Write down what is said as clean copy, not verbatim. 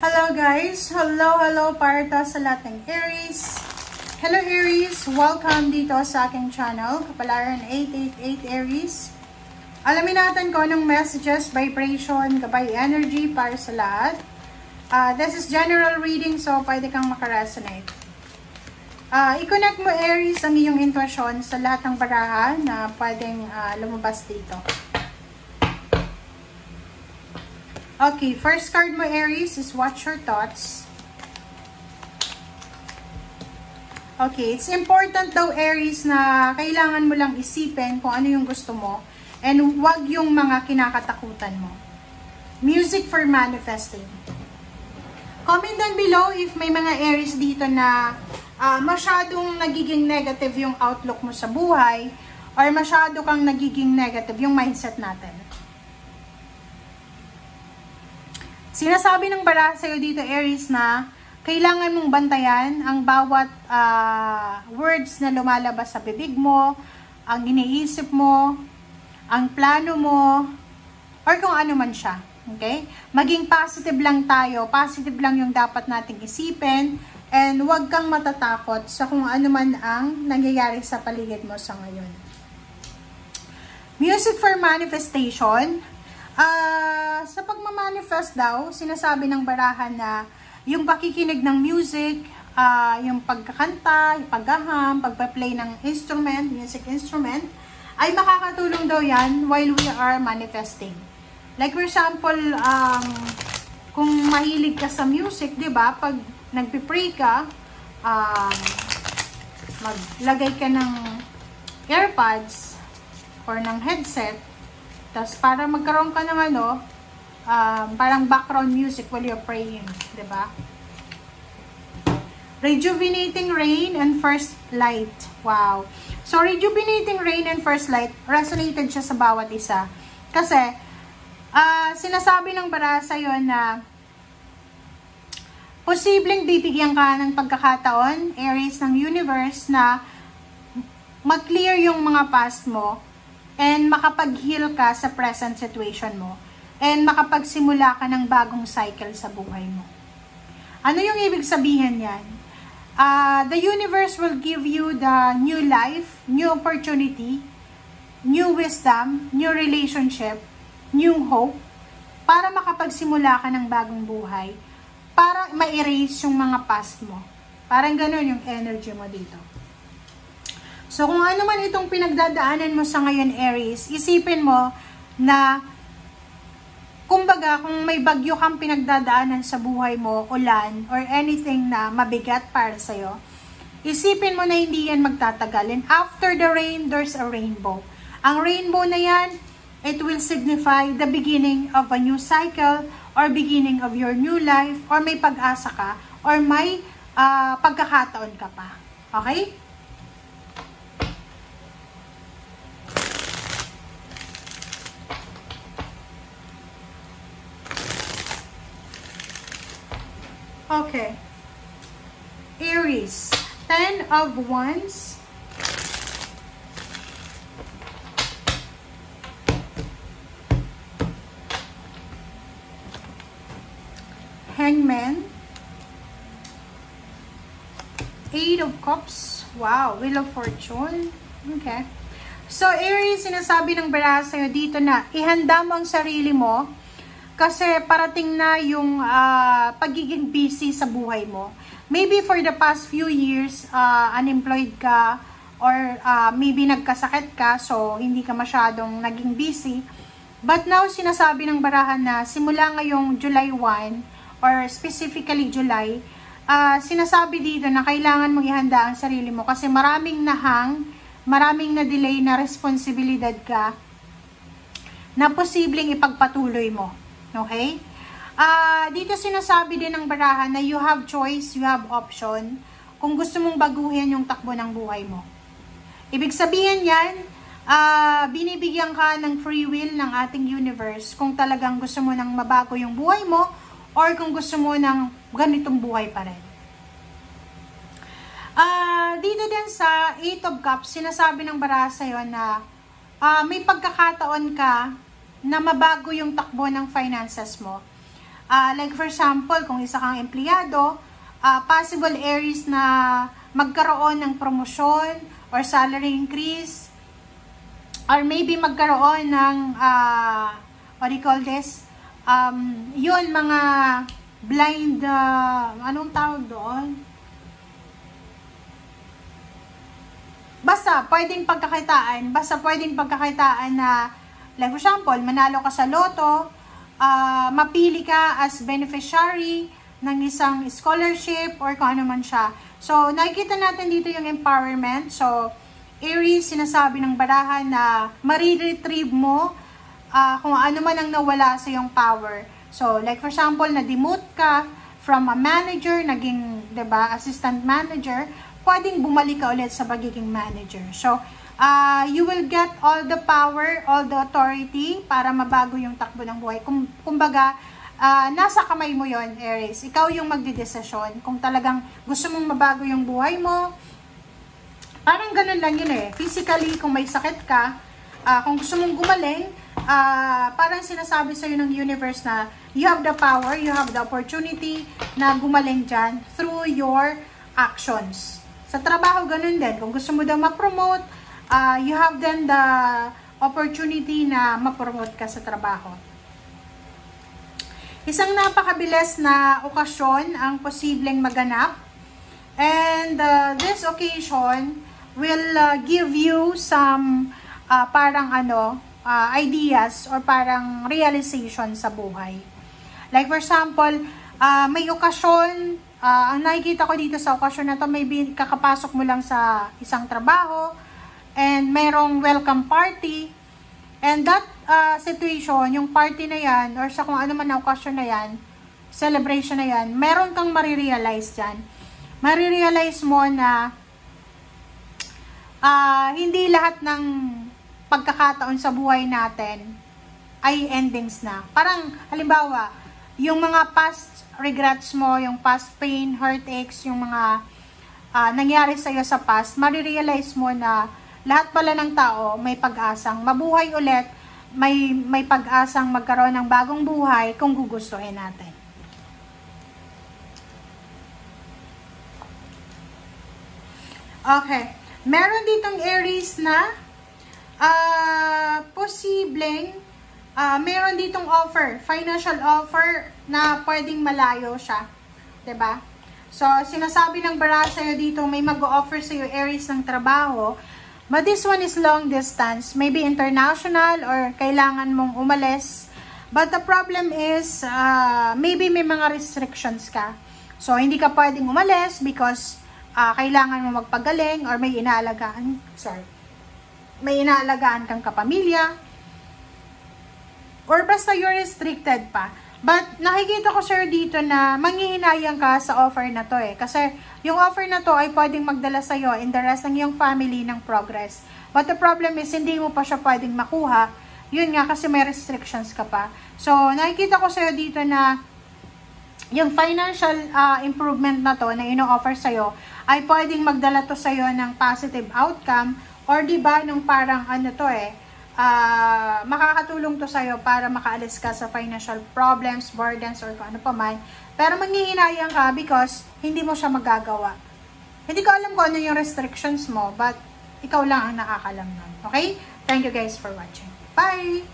Hello guys! Hello para sa lahat ng Aries. Hello Aries! Welcome dito sa aking channel, Kapalaran 888 Aries. Alamin natin kung anong messages, vibration, gabay energy para sa lahat. This is general reading, so pwede kang makaresonate. I-connect mo Aries ang iyong intuition sa lahat ng baraha na pwedeng lumabas dito. Okay, first card mo Aries is Watch Your Thoughts. Okay, it's important daw Aries na kailangan mo lang isipin kung ano yung gusto mo and wag yung mga kinakatakutan mo. Music for manifesting. Comment down below if may mga Aries dito na masyadong nagiging negative yung outlook mo sa buhay or masyado kang nagiging negative yung mindset natin. Sinasabi ng baraha sa'yo dito, Aries, na kailangan mong bantayan ang bawat words na lumalabas sa bibig mo, ang iniisip mo, ang plano mo, or kung ano man siya. Okay? Maging positive lang tayo. Positive lang yung dapat nating isipin. And huwag kang matatakot sa kung ano man ang nangyayari sa paligid mo sa ngayon. Music for manifestation. Sa pagmamanifest daw, sinasabi ng barahan na yung pakikinig ng music, yung pagkakanta, yung paghaham, pagpa-play ng instrument, music instrument, ay makakatulong daw yan while we are manifesting. Like for example, kung mahilig ka sa music, di ba? Pag nagpipray ka, maglagay ka ng earpods or ng headset, tapos para magkaroon ka ng parang background music while you're praying, di ba? Rejuvenating rain and first light. Wow. So, rejuvenating rain and first light, resonated siya sa bawat isa. Kasi, sinasabi ng baraha sa'yo na posibleng bibigyan ka ng pagkakataon, Aries, ng universe na mag-clear yung mga past mo and makapag-heal ka sa present situation mo. And makapagsimula ka ng bagong cycle sa buhay mo. Ano yung ibig sabihin yan? The universe will give you the new life, new opportunity, new wisdom, new relationship, new hope, para makapagsimula ka ng bagong buhay, para ma-erase yung mga past mo. Parang ganun yung energy mo dito. So, kung ano man itong pinagdadaanan mo sa ngayon, Aries, isipin mo na, kumbaga, kung may bagyo kang pinagdadaanan sa buhay mo, ulan, or anything na mabigat para sa'yo, isipin mo na hindi yan magtatagal. And after the rain, there's a rainbow. Ang rainbow na yan, it will signify the beginning of a new cycle, or beginning of your new life, or may pag-asa ka, or may pagkakataon ka pa. Okay? Okay. Aries, 10 of Wands. Hangman. 8 of Cups. Wow, Wheel of Fortune. Okay. So, Aries, sinasabi ng baraha sa'yo dito na ihanda mo ang sarili mo kasi parating na yung pagiging busy sa buhay mo. Maybe for the past few years, unemployed ka or maybe nagkasakit ka, so hindi ka masyadong naging busy. But now, sinasabi ng barahan na simula ngayong July 1 or specifically July, sinasabi dito na kailangan mong ihanda ang sarili mo kasi maraming na-delay na responsibilidad ka na posibleng ipagpatuloy mo. Okay? Dito sinasabi din ng baraha na you have choice, you have option kung gusto mong baguhin yung takbo ng buhay mo. Ibig sabihin yan, binibigyan ka ng free will ng ating universe kung talagang gusto mo nang mabago yung buhay mo or kung gusto mo ng ganitong buhay pa rin. Dito din sa 8 of Cups, sinasabi ng baraha sa'yo na may pagkakataon ka na mabago yung takbo ng finances mo. Like for example, kung isa kang empleyado, possible Aries na magkaroon ng promosyon or salary increase, or maybe magkaroon ng what do you call this? Yun, mga blind, anong tawag doon? Basta pwedeng pagkakitaan na, like for example, manalo ka sa loto, mapili ka as beneficiary ng isang scholarship or kung ano man siya. So, nakikita natin dito yung empowerment. So, Aries, sinasabi ng barahan na mariretrieve mo kung ano man ang nawala sa yung power. So, like for example, na-demote ka from a manager, naging, 'di ba, assistant manager, pwedeng bumalik ka ulit sa pagiging manager. So, you will get all the power, all the authority para mabago yung takbo ng buhay. Kumbaga, nasa kamay mo yon, Aries. Ikaw yung magdidesisyon kung talagang gusto mong mabago yung buhay mo. Parang ganun lang yun eh. Physically, kung may sakit ka, kung gusto mong gumaling, parang sinasabi sa'yo ng universe na you have the power, you have the opportunity na gumaling dyan through your actions. Sa trabaho, ganun din. Kung gusto mo daw ma-promote, you have then the opportunity na ma-promote ka sa trabaho. Isang napakabilis na okasyon ang posibleng maganap. And this occasion will give you some parang ideas or parang realization sa buhay. Like for example, may okasyon, ang nakikita ko dito sa okasyon na to, maybe kakapasok mo lang sa isang trabaho and mayroong welcome party, and that situation, yung party na yan or sa kung ano man na okasyon na yan, celebration na yan, meron kang marirealize dyan. Marirealize mo na hindi lahat ng pagkakataon sa buhay natin ay endings na. Parang halimbawa, yung mga past regrets mo, yung past pain, heartaches, yung mga nangyari sa'yo sa past, marirealize mo na lahat pala ng tao may pag-asang mabuhay ulit, may pag-asang magkaroon ng bagong buhay kung gugustuhin natin. Okay. Meron ditong Aries na posibleng meron ditong offer, financial offer na pwedeng malayo siya. 'Di ba? So, sinasabi ng baraha sa'yo dito, may mag-o-offer sa'yo Aries ng trabaho, but this one is long distance, maybe international or kailangan mong umalis. But the problem is, maybe may mga restrictions ka. So, hindi ka pwedeng umalis because kailangan mo magpagaling or may inaalagaan, may inaalagaan kang kapamilya, or basta you're restricted pa. But nakikita ko sir dito na manghihinayang ka sa offer na to eh. Kasi yung offer na to ay pwedeng magdala sa'yo in the rest ng iyong family ng progress. But the problem is, hindi mo pa siya pwedeng makuha. Yun nga, kasi may restrictions ka pa. So, nakikita ko sa'yo dito na yung financial improvement na to na ino-offer sa'yo ay pwedeng magdala to sa'yo ng positive outcome, or diba nung parang ano to eh, makakatulong to sa'yo para makaalis ka sa financial problems, burdens, or ano pa man. Pero manghihinayang ka because hindi mo siya magagawa. Hindi ko alam kung ano yung restrictions mo, but ikaw lang ang nakakalam nun. Okay? Thank you guys for watching. Bye!